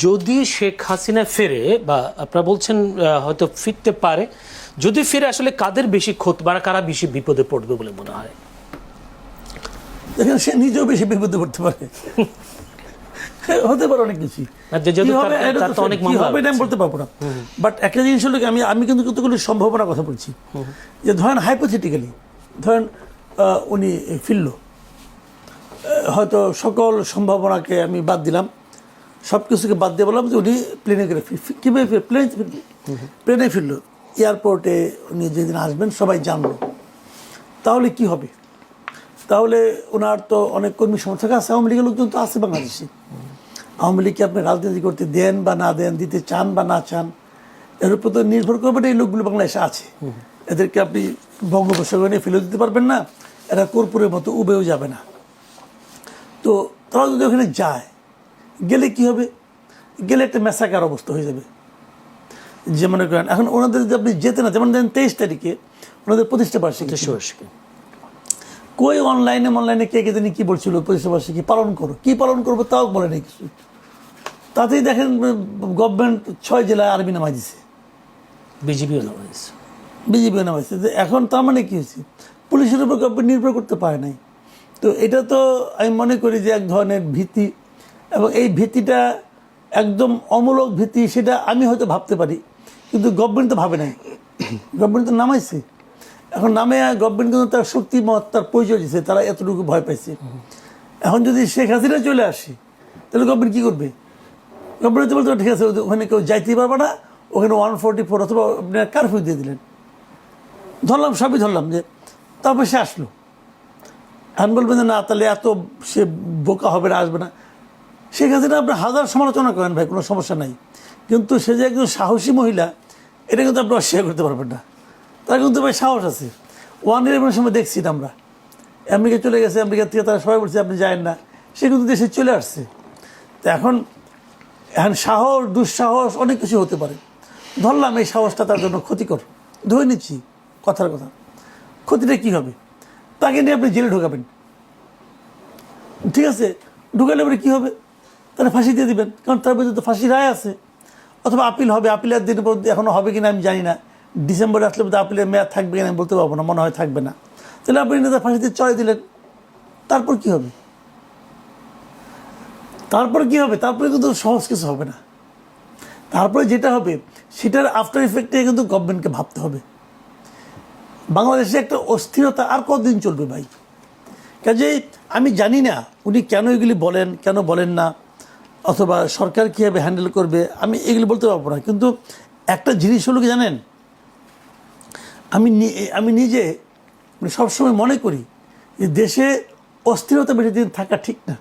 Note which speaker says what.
Speaker 1: যদি শেখ হাসিনা ফেরে বা আপনারা বলছেন হয়তো ফিরতে পারে, যদি ফিরে আসলে কাদের বেশি ক্ষতি বা কারা বেশি বিপদে পড়বে বলে মনে হয়?
Speaker 2: দেখেন, সে নিজেও বেশি বিপদে পড়তে পারে, হতে পারে অনেক কিছু। আমি বলতে পারবো না, বাট একটা জিনিস হলো আমি কিন্তু কতগুলো সম্ভাবনার কথা বলছি। যে ধরেন হাইপোথেটিক্যালি, ধরেন উনি ফিরল, হয়তো সকল সম্ভাবনাকে আমি বাদ দিলাম, সব কিছুকে বাদ দিয়ে বললাম যে উনি প্লেনে করে কীভাবে প্লেনে ফিরল, এয়ারপোর্টে উনি যেদিন আসবেন সবাই জানলো, তাহলে কি হবে? তাহলে ওনার তো অনেক কর্মী সমর্থক আছে, আওয়ামী লীগের লোকজন তো আছে বাংলাদেশে। আওয়ামী লীগকে আপনি রাজনীতি করতে দেন বা না দেন, দিতে চান বা না চান, এর উপর তো নির্ভর করবেন এই লোকগুলো বাংলাদেশে আছে। এদেরকে আপনি বঙ্গোপসাগরে ফেলে দিতে পারবেন না, এরা কর্পূরের মতো উবেও যাবে না। তো তারা যদি ওখানে যায়, গেলে কি হবে? গেলে একটা ম্যাসাকার অবস্থা হয়ে যাবে। যে মনে করেন এখন ওনাদের যদি আপনি যেতে না, যেমন ধরেন 23 তারিখে ওনাদের প্রতিষ্ঠা বার্ষিকী, কই অনলাইনে কে জানি কি বলছিল, প্রতিষ্ঠা বার্ষিকী পালন করো, কি পালন করবো তাও বলে নেই কিছু। তাতেই দেখেন গভর্নমেন্ট 6 জেলায় আর্মি নামাই দিছে, বিজেপিও নামাইছে। এখন তার মানে কি হয়েছে? পুলিশের উপর গভর্নমেন্ট নির্ভর করতে পারে নাই। তো এটা তো আমি মনে করি যে এক ধরনের ভীতি, এবং এই ভীতিটা একদম অমূলক ভীতি, সেটা আমি হয়তো ভাবতে পারি, কিন্তু গভর্নমেন্ট তো ভাবে নাই। গভর্নমেন্ট তো নামাইছে, এখন নামে গভর্নমেন্ট কিন্তু তার শক্তিমত, তার পরিচয় দিচ্ছে, তারা এতটুকু ভয় পাইছে। এখন যদি শেখ হাসিনা চলে আসে, তাহলে গভর্নমেন্ট কী করবে? গভর্নমেন্ট তো বলতে ঠিক আছে, ওখানে কেউ যাইতেই পারবে না, ওখানে 144 অথবা আপনার কারফিউ দিয়ে দিলেন, ধরলাম, সবই ধরলাম, যে তারপর সে আসলো। এখন বলবেন যে না, তাহলে এত সে বোকা হবে না, আসবে না। শেখ হাসিনা আপনি হাজার সমালোচনা করেন ভাই, কোনো সমস্যা নাই, কিন্তু সে যে একজন সাহসী মহিলা, এটা কিন্তু আপনি অস্বীকার করতে পারবেন না। তার কিন্তু ভাই সাহস আছে। 1/11 সময় দেখছি আমরা, আমেরিকা চলে গেছে, আমেরিকা থেকে তারা সবাই বলছে আপনি যায়েন না, সে কিন্তু দেশে চলে আসছে। তো এখন সাহস, দুঃসাহস অনেক কিছু হতে পারে। ধরলাম এই সাহসটা তার জন্য ক্ষতিকর, ধরে নিচ্ছি কথার কথা, ক্ষতিটা কী হবে? তাকে নিয়ে আপনি জেলে ঢোকাবেন, ঠিক আছে, ঢুকালে পরে কী হবে? তাহলে ফাঁসি দিয়ে দিবেন, কারণ তার বিরুদ্ধে তো ফাঁসি রায় আছে, অথবা আপিল হবে। আপিলের দিন এখনও হবে কিনা আমি জানি না, ডিসেম্বরে আসলে বোধহয় আপিলের মেয়াদ থাকবে কিনা আমি বলতে পারবো না, মনে হয় থাকবে না। তাহলে আপনি তার ফাঁসিতে চড়াই দিলেন, তারপর কি হবে? তারপরে কিন্তু সহজ কিছু হবে না। তারপরে যেটা হবে, সেটার আফটার ইফেক্টে কিন্তু গভর্নমেন্টকে ভাবতে হবে। বাংলাদেশে একটা অস্থিরতা আর কতদিন চলবে ভাই? কাজেই আমি জানি না উনি কেন এগুলি বলেন, কেন বলেন না, অথবা সরকার কীভাবে হ্যান্ডেল করবে, আমি এগুলি বলতে পারবো না। কিন্তু একটা জিনিস হলো কি জানেন, আমি নিজে সবসময় মনে করি যে দেশে অস্থিরতা বেশি দিন থাকা ঠিক না।